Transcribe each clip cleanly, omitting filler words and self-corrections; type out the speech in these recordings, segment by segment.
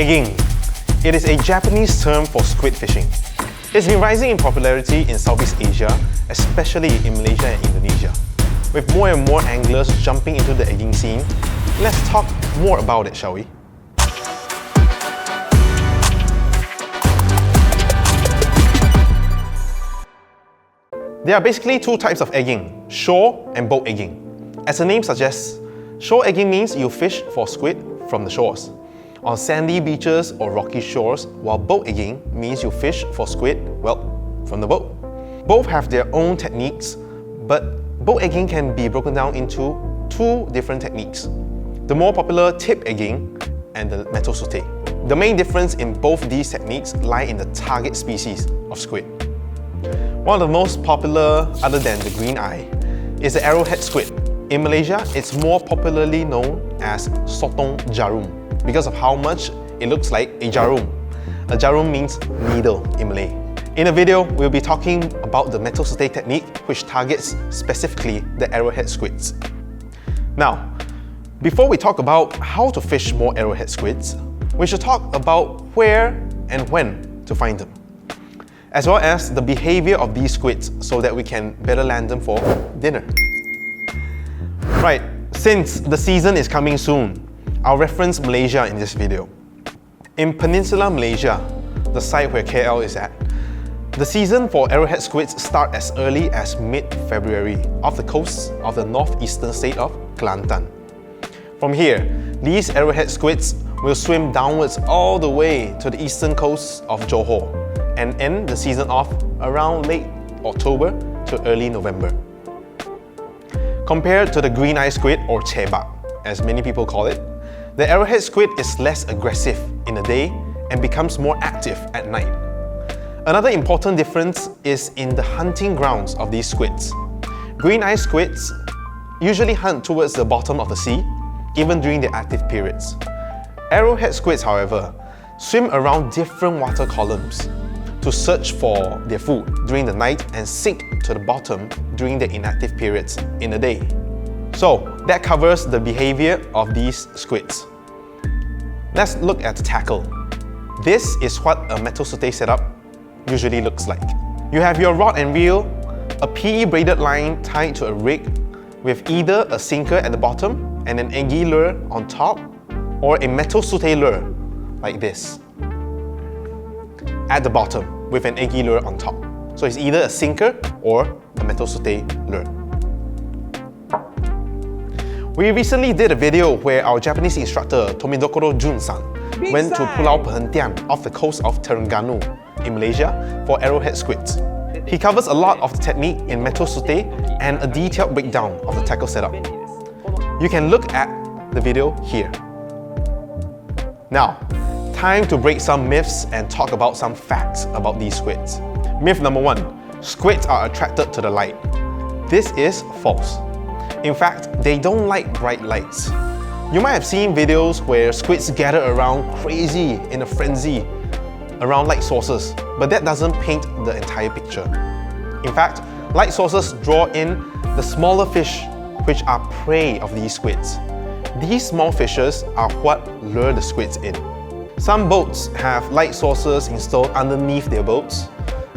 Eging. It is a Japanese term for squid fishing. It's been rising in popularity in Southeast Asia, especially in Malaysia and Indonesia. With more and more anglers jumping into the Eging scene, let's talk more about it, shall we? There are basically two types of egging, shore and boat egging. As the name suggests, shore egging means you fish for squid from the shores, on sandy beaches or rocky shores, while boat egging means you fish for squid, well, from the boat. Both have their own techniques, but boat egging can be broken down into two different techniques. The more popular tip egging and the Metal Sutte. The main difference in both these techniques lie in the target species of squid. One of the most popular, other than the green eye, is the Arrowhead squid. In Malaysia, it's more popularly known as sotong jarum because of how much it looks like a jarum. A jarum means needle in Malay. In the video, we'll be talking about the Metal Sutte technique, which targets specifically the Arrowhead squids. Now, before we talk about how to fish more Arrowhead squids, we should talk about where and when to find them, as well as the behavior of these squids so that we can better land them for dinner. Right, since the season is coming soon, I'll reference Malaysia in this video. In Peninsular Malaysia, the site where KL is at, the season for Arrowhead squids start as early as mid-February off the coast of the northeastern state of Kelantan. From here, these Arrowhead squids will swim downwards all the way to the eastern coast of Johor and end the season off around late October to early November. Compared to the green-eye squid, or cebak, as many people call it, the Arrowhead squid is less aggressive in the day and becomes more active at night. Another important difference is in the hunting grounds of these squids. Green-eye squids usually hunt towards the bottom of the sea, even during their active periods. Arrowhead squids, however, swim around different water columns to search for their food during the night and sink to the bottom during their inactive periods in the day. So that covers the behavior of these squids. Let's look at the tackle. This is what a Metal Sutte setup usually looks like. You have your rod and reel, a PE braided line tied to a rig with either a sinker at the bottom and an ENG lure on top, or a Metal Sutte lure like this at the bottom with an ENG lure on top. So it's either a sinker or a Metal Sutte lure. We recently did a video where our Japanese instructor Tomidokoro Jun-san went to Pulau Perhentian off the coast of Terengganu in Malaysia for Arrowhead squids. He covers a lot of the technique in Metal Sutte and a detailed breakdown of the tackle setup. You can look at the video here. Now, time to break some myths and talk about some facts about these squids. Myth number 1, squids are attracted to the light. This is false. In fact, they don't like bright lights. You might have seen videos where squids gather around crazy in a frenzy around light sources, but that doesn't paint the entire picture. In fact, light sources draw in the smaller fish, which are prey of these squids. These small fishes are what lure the squids in. Some boats have light sources installed underneath their boats.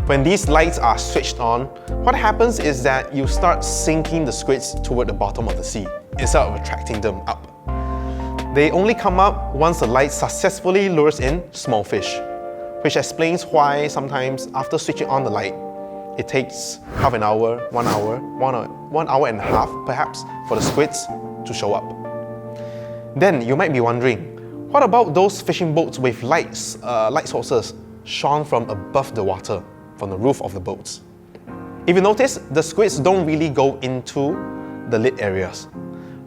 When these lights are switched on, what happens is that you start sinking the squids toward the bottom of the sea instead of attracting them up. They only come up once the light successfully lures in small fish, which explains why sometimes after switching on the light, it takes half an hour, 1 hour, 1 hour and a half perhaps for the squids to show up. Then you might be wondering, what about those fishing boats with light sources shone from above the water, from the roof of the boats? If you notice, the squids don't really go into the lit areas,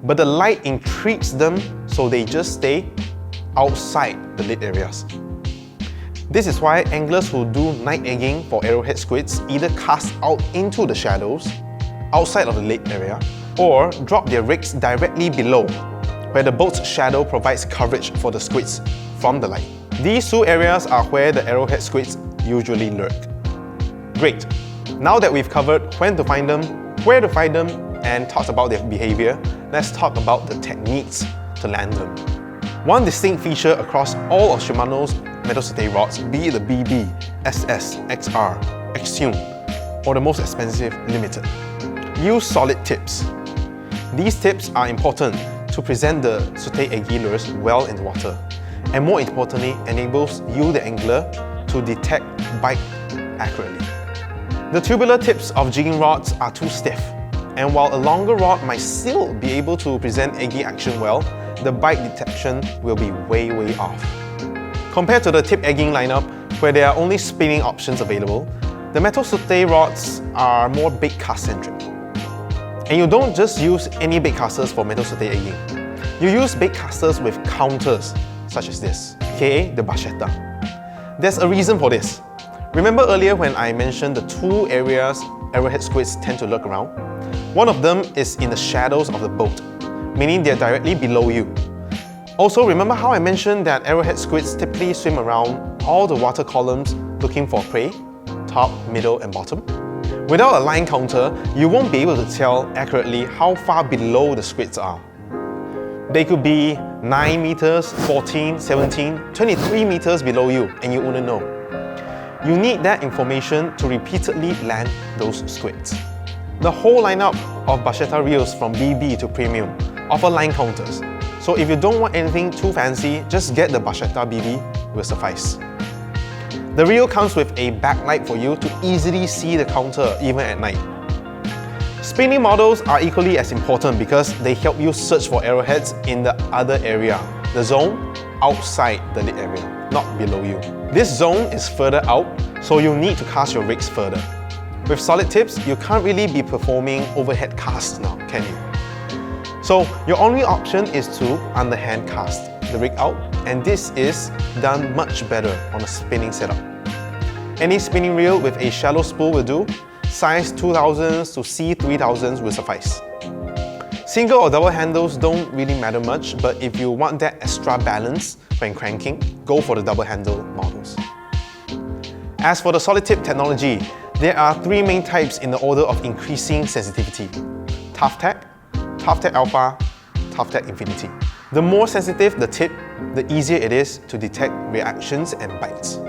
but the light intrigues them, so they just stay outside the lit areas. This is why anglers who do night egging for Arrowhead squids either cast out into the shadows, outside of the lit area, or drop their rigs directly below, where the boat's shadow provides coverage for the squids from the light. These two areas are where the Arrowhead squids usually lurk. Great! Now that we've covered when to find them, where to find them, and talked about their behavior, let's talk about the techniques to land them. One distinct feature across all of Shimano's Metal Sutte rods, be it the BB, SS, XR, Xtune, or the most expensive Limited, use solid tips. These tips are important to present the Sutte Eging lures well in the water, and more importantly, enables you, the angler, to detect bite accurately. The tubular tips of jigging rods are too stiff, and while a longer rod might still be able to present Eging action well, the bite detection will be way off. Compared to the tip egging lineup, where there are only spinning options available, the Metal Sutte rods are more baitcast centric. And you don't just use any baitcasters for Metal Sutte egging. You use baitcasters with counters, such as this, aka the Barchetta. There's a reason for this. Remember earlier when I mentioned the two areas Arrowhead squids tend to lurk around? One of them is in the shadows of the boat, meaning they're directly below you. Also, remember how I mentioned that Arrowhead squids typically swim around all the water columns looking for prey, top, middle, and bottom? Without a line counter, you won't be able to tell accurately how far below the squids are. They could be 9 meters, 14, 17, 23 meters below you, and you wouldn't know. You need that information to repeatedly land those squids. The whole lineup of Barchetta reels from BB to Premium offer line counters, so if you don't want anything too fancy, just get the Barchetta BB will suffice. The reel comes with a backlight for you to easily see the counter even at night. Spinning models are equally as important because they help you search for arrowheads in the other area, the zone outside the lit area, not below you. This zone is further out, so you need to cast your rigs further. With solid tips, you can't really be performing overhead casts now, can you? So your only option is to underhand cast the rig out, and this is done much better on a spinning setup. Any spinning reel with a shallow spool will do. Size 2000s to C3000s will suffice. Single or double handles don't really matter much, but if you want that extra balance when cranking, go for the double handle models. As for the solid tip technology, there are three main types in the order of increasing sensitivity: Tough Tech Alpha, Tough Tech Infinity. The more sensitive the tip, the easier it is to detect reactions and bites.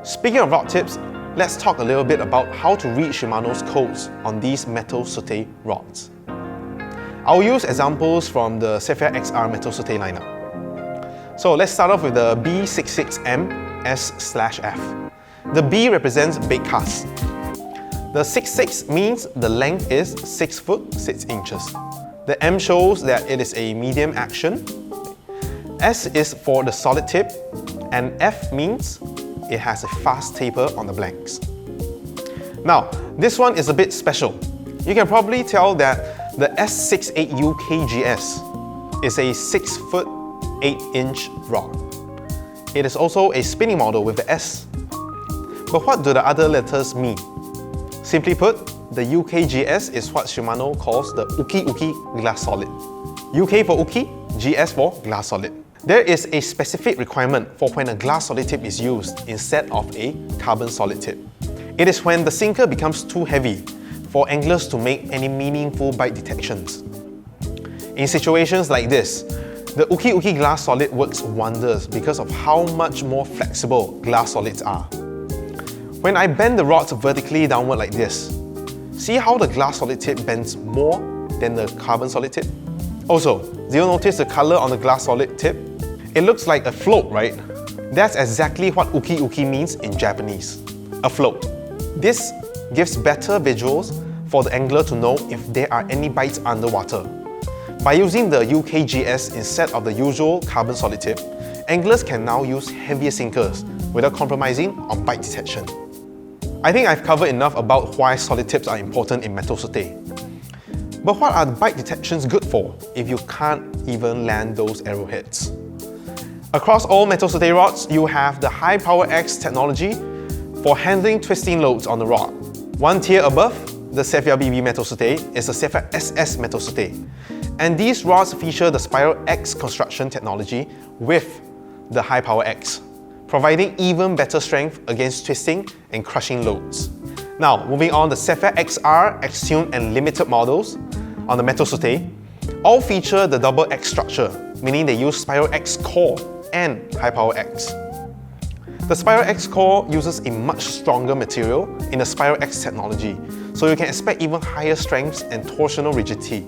Speaking of rod tips, let's talk a little bit about how to read Shimano's codes on these Metal Sutte rods. I'll use examples from the Sephia XR Metal Sutte lineup. So let's start off with the B66M S/F. The B represents baitcast. The 66 means the length is 6 foot 6 inches. The M shows that it is a medium action. S is for the solid tip, and F means it has a fast taper on the blanks. Now, this one is a bit special. You can probably tell that the S68UKGS is a 6 foot 8 inch rod. It is also a spinning model with the S. But what do the other letters mean? Simply put, the UKGS is what Shimano calls the Uki glass solid. UK for Uki, GS for glass solid. There is a specific requirement for when a glass solid tip is used instead of a carbon solid tip. It is when the sinker becomes too heavy for anglers to make any meaningful bite detections. In situations like this, the Uki glass solid works wonders because of how much more flexible glass solids are. When I bend the rods vertically downward like this, see how the glass solid tip bends more than the carbon solid tip? Also, do you notice the color on the glass solid tip? It looks like a float, right? That's exactly what Uki means in Japanese, a float. This gives better visuals for the angler to know if there are any bites underwater. By using the UKGS instead of the usual carbon solid tip, anglers can now use heavier sinkers without compromising on bite detection. I think I've covered enough about why solid tips are important in Metal Sutte. But what are the bite detections good for if you can't even land those arrowheads? Across all Metal Sutte rods, you have the High Power X technology for handling twisting loads on the rod. One tier above, the Sephia BB Metal Sutte is the Sephia SS Metal Sutte. And these rods feature the Spiral X construction technology with the High Power X, providing even better strength against twisting and crushing loads. Now, moving on, the Sephia XR, Xtune and Limited models on the Metal Sutte All feature the double X structure, meaning they use Spiral X core and High Power X. The Spiral X core uses a much stronger material in the Spiral X technology, so you can expect even higher strengths and torsional rigidity,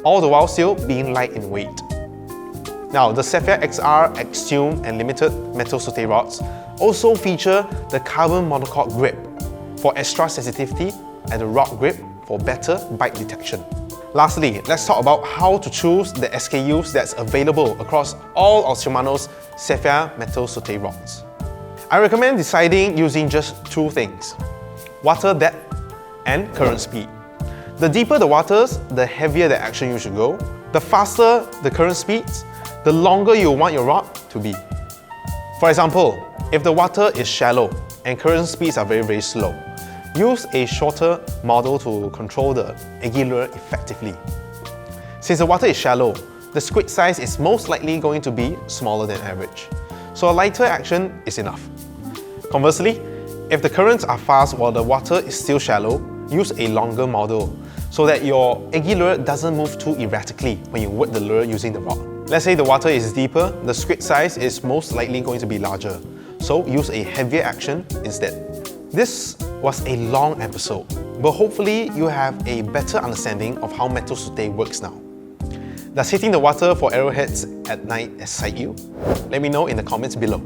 all the while still being light in weight. Now, the Sephia XR, Extreme and Limited Metal Sutte rods also feature the carbon monocoque grip for extra sensitivity and the rod grip for better bite detection. Lastly, let's talk about how to choose the SKUs that's available across all of Shimano's Sephia Metal Sutte rods. I recommend deciding using just two things: water depth and current speed. The deeper the waters, the heavier the action you should go. The faster the current speeds, the longer you want your rod to be. For example, if the water is shallow and current speeds are very slow, use a shorter model to control the eggy lure effectively. Since the water is shallow, the squid size is most likely going to be smaller than average, so a lighter action is enough. Conversely, if the currents are fast while the water is still shallow, use a longer model so that your eggy lure doesn't move too erratically when you work the lure using the rod. Let's say the water is deeper, the squid size is most likely going to be larger, so use a heavier action instead. This was a long episode, but hopefully you have a better understanding of how Metal Sutte works now. Does hitting the water for arrowheads at night excite you? Let me know in the comments below.